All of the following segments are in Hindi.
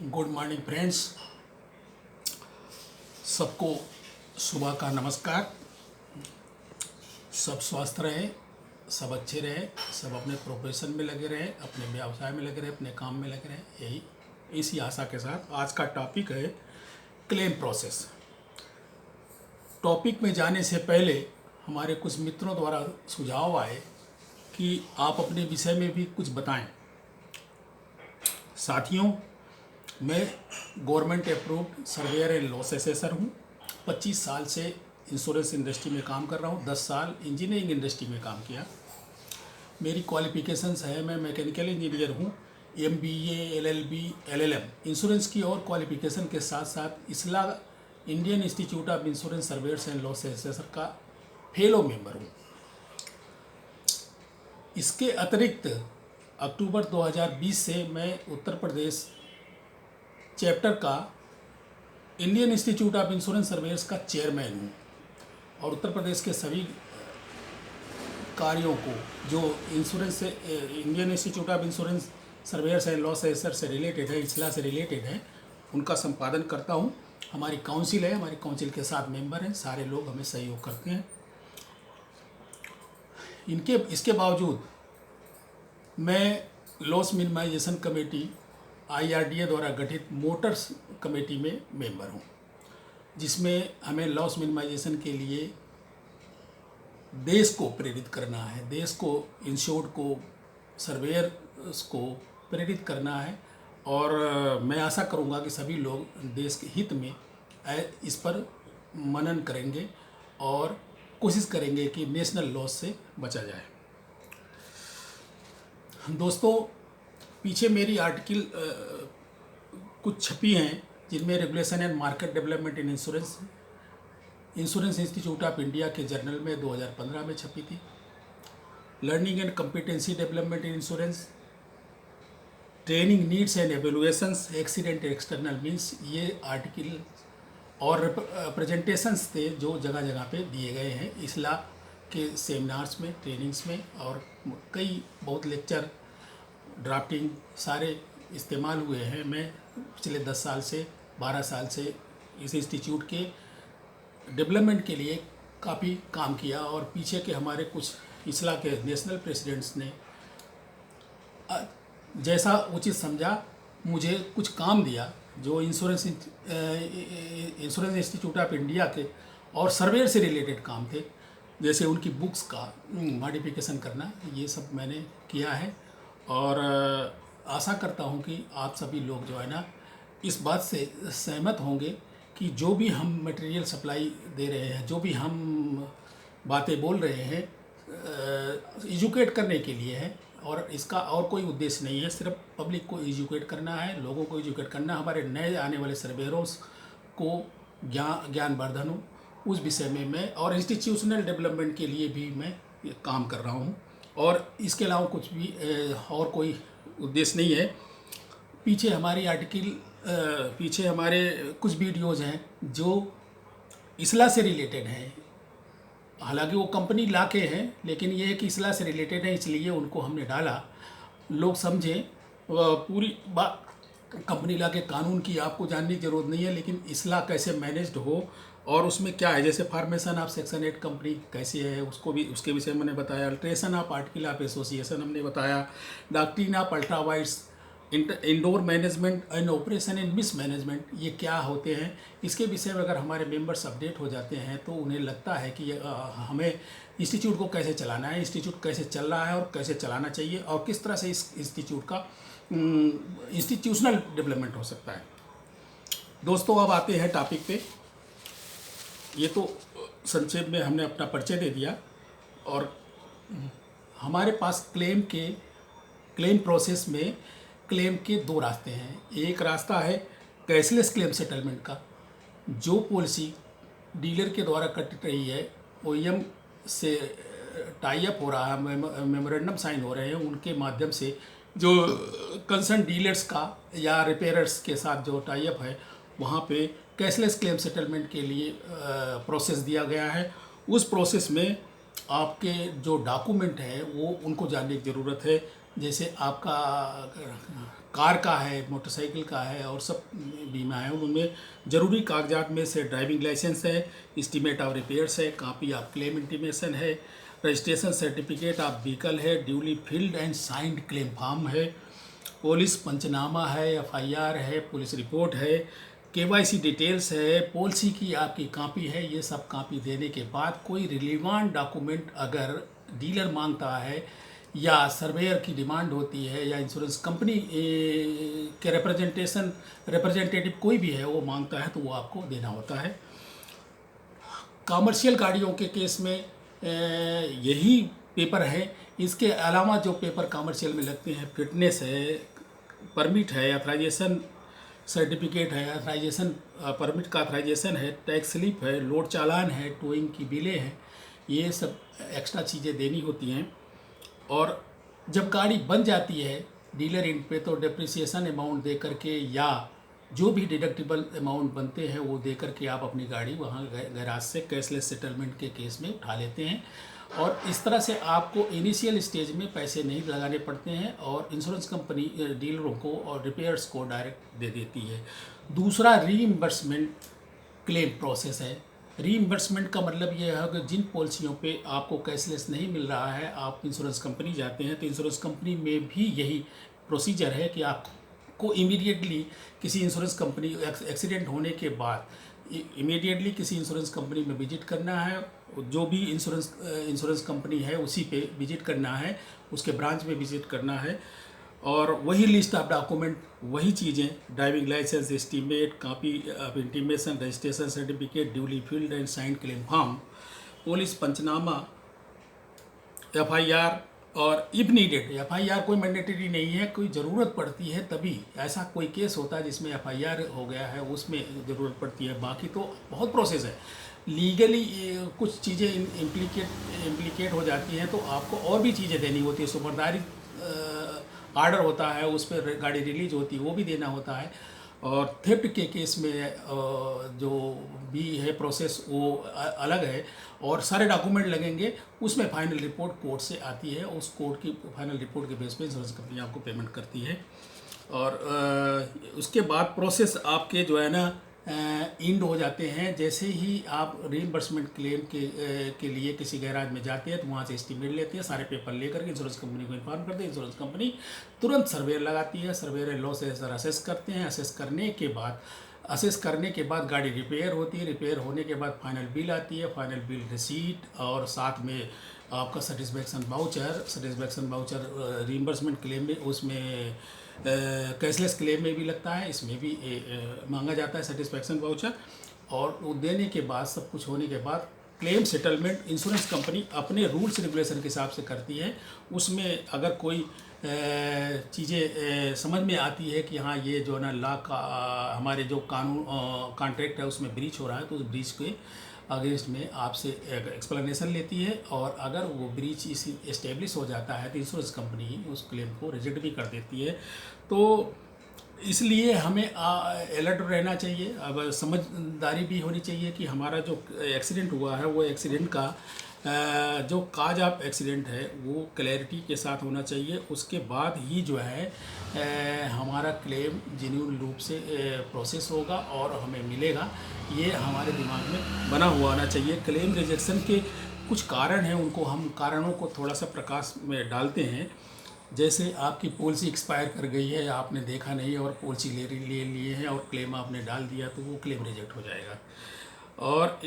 गुड मॉर्निंग फ्रेंड्स, सबको सुबह का नमस्कार। सब स्वस्थ रहे, सब अच्छे रहे, सब अपने प्रोफेशन में लगे रहे, अपने व्यवसाय में लगे रहे, अपने काम में लगे रहे। यही इसी आशा के साथ आज का टॉपिक है क्लेम प्रोसेस। टॉपिक में जाने से पहले हमारे कुछ मित्रों द्वारा सुझाव आए कि आप अपने विषय में भी कुछ बताएं। साथियों, मैं government approved surveyor and loss assessor हूँ। 25 साल से इंश्योरेंस इंडस्ट्री में काम कर रहा हूँ। 10 साल इंजीनियरिंग इंडस्ट्री में काम किया। मेरी क्वालिफिकेशंस है, मैं मैकेनिकल इंजीनियर हूँ। MBA, LLB, LLM इंश्योरेंस की और क्वालिफिकेशन के साथ साथ इसला Indian institute of insurance surveyor's and loss assessor का फेलो मेंबर हूँ। इसके अतिरिक्त अक्टूबर 2020 से मैं उत्तर प्रदेश चैप्टर का Indian institute of insurance surveyor's का चेयरमैन हूँ और उत्तर प्रदेश के सभी कार्यों को जो इंश्योरेंस से Indian institute of insurance surveyor's and loss assessor से रिलेटेड है, इसला से रिलेटेड है, उनका संपादन करता हूँ। हमारी काउंसिल है, हमारी काउंसिल के साथ मेंबर हैं, सारे लोग हमें सहयोग करते हैं। इसके बावजूद मैं लॉस मिनिमाइजेशन कमेटी IRDA द्वारा गठित मोटर्स कमेटी में मेंबर हूँ, जिसमें हमें लॉस मिनिमाइजेशन के लिए देश को प्रेरित करना है, देश को, इंश्योर्ड को, सर्वेयर्स को प्रेरित करना है। और मैं आशा करूँगा कि सभी लोग देश के हित में इस पर मनन करेंगे और कोशिश करेंगे कि नेशनल लॉस से बचा जाए। दोस्तों, पीछे मेरी आर्टिकल कुछ छपी हैं, जिनमें regulation and market development in insurance institute of India के जर्नल में 2015 में छपी थी। Learning and competency development in insurance, training needs and evaluations, accident external means, ये आर्टिकल और प्रेजेंटेशंस थे जो जगह जगह पे दिए गए हैं इसला के सेमिनार्स में, ट्रेनिंग्स में, और कई बहुत लेक्चर, ड्राफ्टिंग सारे इस्तेमाल हुए हैं। मैं पिछले 10 साल से 12 साल से इस इंस्टीट्यूट के डेवलपमेंट के लिए काफ़ी काम किया और पीछे के हमारे कुछ इसला के नेशनल प्रेसिडेंट्स ने जैसा उचित समझा मुझे कुछ काम दिया जो इंश्योरेंस इंस्टीट्यूट ऑफ इंडिया के और सर्वेयर से रिलेटेड काम थे, जैसे उनकी बुक्स का मॉडिफिकेशन करना, ये सब मैंने किया है। और आशा करता हूँ कि आप सभी लोग जो है ना इस बात से सहमत होंगे कि जो भी हम मटेरियल सप्लाई दे रहे हैं, जो भी हम बातें बोल रहे हैं, एजुकेट करने के लिए है और इसका और कोई उद्देश्य नहीं है। सिर्फ पब्लिक को एजुकेट करना है, लोगों को एजुकेट करना, हमारे नए आने वाले सर्वेयरों को ज्ञानवर्धन हो उस विषय में मैं, और इंस्टीट्यूशनल डेवलपमेंट के लिए भी मैं काम कर रहा हूँ। और इसके अलावा कुछ भी और कोई उद्देश्य नहीं है। पीछे हमारी आर्टिकल, पीछे हमारे कुछ वीडियोज़ हैं जो इसला से रिलेटेड हैं। हालांकि वो कंपनी ला के हैं, लेकिन ये एक इसला से रिलेटेड है, इसलिए उनको हमने डाला। लोग समझें, पूरी बात कंपनी ला के कानून की आपको जानने की ज़रूरत नहीं है, लेकिन इसला कैसे मैनेज्ड हो और उसमें क्या है, जैसे फॉर्मेशन ऑफ सेक्शन 8 कंपनी कैसी है, उसको भी, उसके विषय में मैंने बताया। Alteration of article of association हमने बताया। Doctrine of ultra vires, indoor management and operation and mismanagement, ये क्या होते हैं, इसके विषय में अगर हमारे मेंबर्स अपडेट हो जाते हैं तो उन्हें लगता है कि हमें इंस्टीट्यूट को कैसे चलाना है, इंस्टीट्यूट कैसे चल रहा है और कैसे चलाना चाहिए, और किस तरह से इस इंस्टीट्यूट का इंस्टीट्यूशनल डेवलपमेंट हो सकता है। दोस्तों, अब आते हैं टॉपिक पे। ये तो संक्षेप में हमने अपना परिचय दे दिया। और हमारे पास क्लेम प्रोसेस में क्लेम के 2 रास्ते हैं। एक रास्ता है कैशलेस क्लेम सेटलमेंट का, जो पॉलिसी डीलर के द्वारा कट रही है, OEM से टाई अप हो रहा है, मेमोरेंडम साइन हो रहे हैं, उनके माध्यम से जो कंसर्न डीलर्स का या रिपेयरर्स के साथ जो टाई अप है, वहाँ पे कैशलेस क्लेम सेटलमेंट के लिए प्रोसेस दिया गया है। उस प्रोसेस में आपके जो डॉक्यूमेंट हैं वो उनको जानने की ज़रूरत है। जैसे आपका कार का है, मोटरसाइकिल का है और सब बीमा है। उनमें ज़रूरी कागजात में से ड्राइविंग लाइसेंस है, एस्टीमेट ऑफ रिपेयर्स है, कॉपी ऑफ क्लेम इंटीमेशन है, रजिस्ट्रेशन सर्टिफिकेट ऑफ व्हीकल है, duly filled and signed claim form है, पुलिस पंचनामा है, एफआईआर है, पुलिस रिपोर्ट है, केवाईसी डिटेल्स है, पॉलिसी की आपकी कॉपी है। ये सब कॉपी देने के बाद कोई रिलीवेंट डॉक्यूमेंट अगर डीलर मांगता है या सर्वेयर की डिमांड होती है या इंश्योरेंस कंपनी के रिप्रेजेंटेटिव कोई भी है वो मांगता है तो वो आपको देना होता है। कमर्शियल गाड़ियों के केस में यही पेपर है। इसके अलावा जो पेपर कमर्शियल में लगते हैं, फिटनेस है, परमिट है, अथराइजेशन सर्टिफिकेट है, अथराइजेशन परमिट का अथराइजेशन है, टैक्स स्लिप है, लोड चालान है, टोइंग की बिलें हैं, ये सब एक्स्ट्रा चीज़ें देनी होती हैं। और जब गाड़ी बन जाती है डीलर इंड पे तो डिप्रिसिएशन अमाउंट दे करके या जो भी डिडक्टिबल अमाउंट बनते हैं वो दे करके आप अपनी गाड़ी वहाँ गैराज से कैशलेस सेटलमेंट के केस में उठा लेते हैं। और इस तरह से आपको इनिशियल स्टेज में पैसे नहीं लगाने पड़ते हैं और इंश्योरेंस कंपनी डीलरों को और रिपेयर्स को डायरेक्ट दे देती है। दूसरा रीइंबर्समेंट क्लेम प्रोसेस है। रीइंबर्समेंट का मतलब ये है कि जिन पॉलिसियों पे आपको कैशलेस नहीं मिल रहा है आप इंश्योरेंस कंपनी जाते हैं तो इंश्योरेंस कंपनी में भी यही प्रोसीजर है कि आपको इमीडिएटली किसी इंश्योरेंस कंपनी एक्सीडेंट होने के बाद इमीडिएटली किसी इंश्योरेंस कंपनी में विजिट करना है। जो भी इंश्योरेंस कंपनी है उसी पे विजिट करना है, उसके ब्रांच में विजिट करना है और वही लिस्ट ऑफ डॉक्यूमेंट, वही चीज़ें, driving licence, estimate, copy of intimation, registration certificate, duly filled and signed claim form, police panchnama, FIR और इफ नीडेड एफआईआर कोई मैंडेटरी नहीं है, कोई ज़रूरत पड़ती है तभी, ऐसा कोई केस होता है जिसमें एफआईआर हो गया है उसमें ज़रूरत पड़ती है, बाकी तो बहुत प्रोसेस है। लीगली कुछ चीज़ें इम्प्लीकेट हो जाती हैं तो आपको और भी चीज़ें देनी होती है। सुबरदारी आर्डर होता है, उस पर गाड़ी रिलीज होती है, वो भी देना होता है। और थेफ्ट के केस में जो भी है प्रोसेस वो अलग है और सारे डॉक्यूमेंट लगेंगे। उसमें फाइनल रिपोर्ट कोर्ट से आती है, उस कोर्ट की फाइनल रिपोर्ट के बेस पे इंश्योरेंस कंपनी आपको पेमेंट करती है। और उसके बाद प्रोसेस आपके जो है ना इंड हो जाते हैं। जैसे ही आप रीइंबर्समेंट क्लेम के लिए किसी गैराज में जाते हैं तो वहाँ से एस्टीमेट लेते हैं, सारे पेपर लेकर के इंश्योरेंस कंपनी को इन्फॉर्म करते हैं। इंश्योरेंस कंपनी तुरंत सर्वेयर लगाती है, सर्वेयर लॉस असेस करते हैं। असेस करने के बाद गाड़ी रिपेयर होती है, रिपेयर होने के बाद फाइनल बिल आती है, फाइनल बिल रिसीट और साथ में आपका सेटिस्फैक्शन वाउचर रीइंबर्समेंट क्लेम में, उसमें कैशलेस क्लेम में भी लगता है, इसमें भी मांगा जाता है सेटिस्फैक्शन वाउचर। और वो देने के बाद, सब कुछ होने के बाद, क्लेम सेटलमेंट इंश्योरेंस कंपनी अपने रूल्स रेगुलेशन के हिसाब से करती है। उसमें अगर कोई चीज़ें समझ में आती है कि हाँ ये जो है ना लॉ का हमारे जो कानून कॉन्ट्रैक्ट है उसमें ब्रीच हो रहा है तो उस ब्रीच के अगेंस्ट में आपसे एक्सप्लेनेशन लेती है। और अगर वो ब्रीच इसी एस्टेब्लिश हो जाता है तो इंश्योरेंस कंपनी उस क्लेम को रिजेक्ट भी कर देती है। तो इसलिए हमें अलर्ट रहना चाहिए। अब समझदारी भी होनी चाहिए कि हमारा जो एक्सीडेंट हुआ है वो एक्सीडेंट का जो काज ऑफ एक्सीडेंट है वो क्लैरिटी के साथ होना चाहिए। उसके बाद ही जो है हमारा क्लेम जेन्युइन रूप से प्रोसेस होगा और हमें मिलेगा, ये हमारे दिमाग में बना हुआ होना चाहिए। क्लेम रिजेक्शन के कुछ कारण हैं, उनको हम कारणों को थोड़ा सा प्रकाश में डालते हैं। जैसे आपकी पॉलिसी एक्सपायर कर गई है, आपने देखा नहीं और पॉलिसी ले लिए हैं और क्लेम आपने डाल दिया तो वो क्लेम रिजेक्ट हो जाएगा। और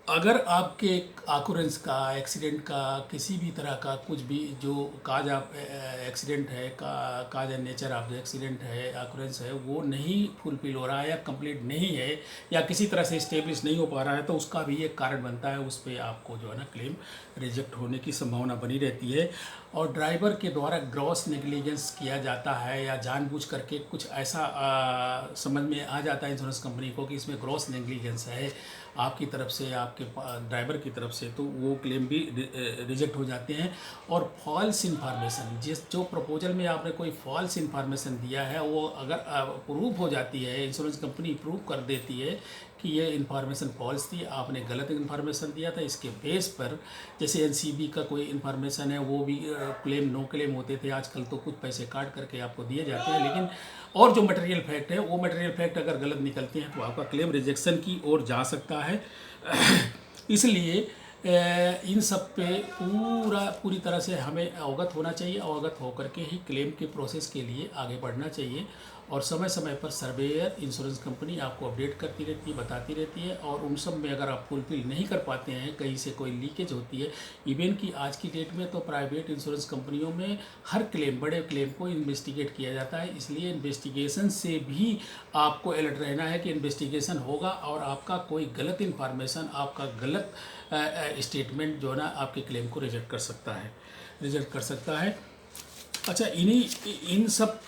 अगर आपके ऑकरेंस का, एक्सीडेंट का, किसी भी तरह का कुछ भी जो काज ऑफ एक्सीडेंट है, काज and nature of the accident है, ऑकरेंस है, वो नहीं फुलफिल हो रहा है या कंप्लीट नहीं है या किसी तरह से इस्टेब्लिश नहीं हो पा रहा है तो उसका भी एक कारण बनता है, उस पर आपको जो है ना क्लेम रिजेक्ट होने की संभावना बनी रहती है। और ड्राइवर के द्वारा ग्रॉस नेग्लिजेंस किया जाता है या जानबूझ करके कुछ ऐसा समझ में आ जाता है इंश्योरेंस कंपनी को कि इसमें ग्रॉस नेग्लिजेंस है आपकी तरफ से, आपके ड्राइवर की तरफ से, तो वो क्लेम भी रिजेक्ट हो जाते हैं। और फॉल्स इन्फॉर्मेशन, जो प्रपोजल में आपने कोई फॉल्स इन्फॉर्मेशन दिया है वो अगर प्रूव हो जाती है, इंश्योरेंस कंपनी प्रूव कर देती है कि ये इन्फॉर्मेशन फॉल्स थी, आपने गलत इन्फॉर्मेशन दिया था। इसके बेस पर जैसे एनसीबी का कोई इन्फॉर्मेशन है वो भी क्लेम नो क्लेम होते थे, आजकल तो कुछ पैसे काट करके आपको दिए जाते हैं। लेकिन और जो मटेरियल फैक्ट है वो मटेरियल फैक्ट अगर गलत निकलते हैं तो आपका क्लेम रिजेक्शन की ओर जा सकता है। इसलिए इन सब पे पूरी तरह से हमें अवगत होना चाहिए। अवगत होकर के ही क्लेम के प्रोसेस के लिए आगे बढ़ना चाहिए। और समय समय पर सर्वेयर इंश्योरेंस कंपनी आपको अपडेट करती रहती है, बताती रहती है। और उन सब में अगर आप फुलफिल नहीं कर पाते हैं, कहीं से कोई लीकेज होती है, इवन कि आज की डेट में तो प्राइवेट इंश्योरेंस कंपनियों में हर क्लेम, बड़े क्लेम को इन्वेस्टिगेट किया जाता है। इसलिए इन्वेस्टिगेशन से भी आपको अलर्ट रहना है कि इन्वेस्टिगेशन होगा और आपका कोई गलत इन्फॉर्मेशन, आपका गलत स्टेटमेंट जो है ना आपके क्लेम को रिजेक्ट कर सकता है। अच्छा, इन सब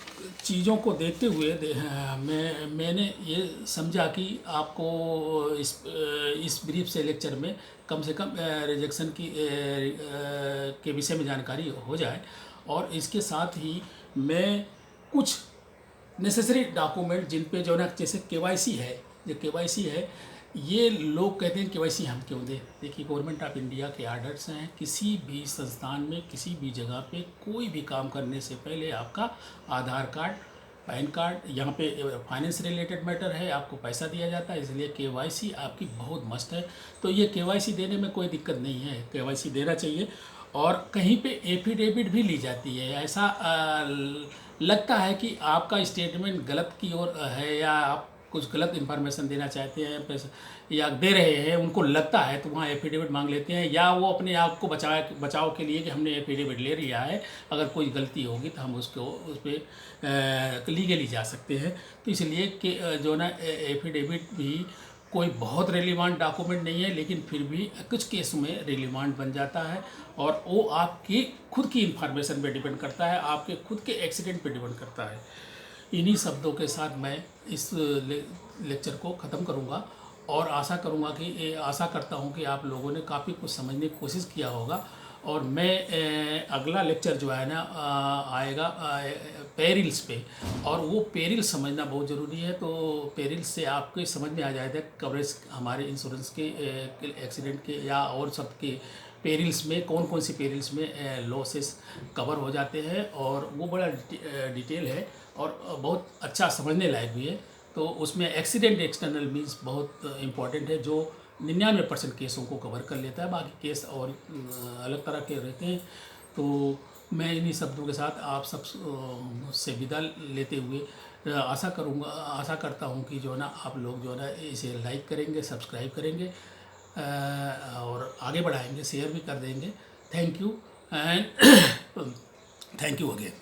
चीज़ों को देखते हुए मैंने ये समझा कि आपको इस ब्रीफ से लेक्चर में कम से कम रिजेक्शन के विषय में जानकारी हो जाए। और इसके साथ ही मैं कुछ नेसेसरी डॉक्यूमेंट जिन पे जो ना, जैसे केवाईसी है, जो केवाईसी है, ये लोग कहते हैं केवाईसी हम क्यों दें। देखिए, गवर्नमेंट ऑफ इंडिया के आर्डर्स हैं, किसी भी संस्थान में किसी भी जगह पे कोई भी काम करने से पहले आपका आधार कार्ड, पैन कार्ड, यहाँ पे फाइनेंस रिलेटेड मैटर है, आपको पैसा दिया जाता है, इसलिए केवाईसी आपकी बहुत मस्ट है। तो ये केवाईसी देने में कोई दिक्कत नहीं है, केवाईसी देना चाहिए। और कहीं पे एफिडेविट भी ली जाती है। ऐसा लगता है कि आपका स्टेटमेंट गलत की ओर है या आप कुछ गलत इन्फॉर्मेशन देना चाहते हैं, पैसा या दे रहे हैं, उनको लगता है तो वहाँ एफिडेविट मांग लेते हैं। या वो अपने आप को बचाव के लिए कि हमने एफिडेविट ले लिया है, अगर कोई गलती होगी तो हम उसको उस पर लीगली जा सकते हैं। तो इसलिए कि जो ना एफिडेविट भी कोई बहुत रिलेवेंट डॉक्यूमेंट नहीं है, लेकिन फिर भी कुछ केस में रिलेवेंट बन जाता है। और वो आपकी खुद की इन्फॉर्मेशन पे डिपेंड करता है, आपके खुद के एक्सीडेंट पे डिपेंड करता है। इन्हीं शब्दों के साथ मैं इस लेक्चर को ख़त्म करूंगा और आशा करता हूं कि आप लोगों ने काफ़ी कुछ समझने की कोशिश किया होगा। और मैं अगला लेक्चर जो है ना आएगा पेरिल्स पे, और वो पेरिल समझना बहुत ज़रूरी है। तो पेरिल्स से आपके समझ में आ जाएगा कवरेज हमारे इंश्योरेंस के एक्सीडेंट के या और सब के पेरिल्स में कौन कौन सी पेरिल्स में लॉसेस कवर हो जाते हैं। और वो बड़ा डिटेल है और बहुत अच्छा समझने लायक भी है। तो उसमें एक्सीडेंट एक्सटर्नल मीन्स बहुत इम्पॉर्टेंट है, जो 99% केसों को कवर कर लेता है। बाकी केस और अलग तरह के रहते हैं। तो मैं इन्हीं शब्दों के साथ आप सब से विदा लेते हुए आशा करता हूँ कि जो है ना आप लोग जो है ना इसे लाइक करेंगे, सब्सक्राइब करेंगे और आगे बढ़ाएंगे, शेयर भी कर देंगे। Thank you and thank you again.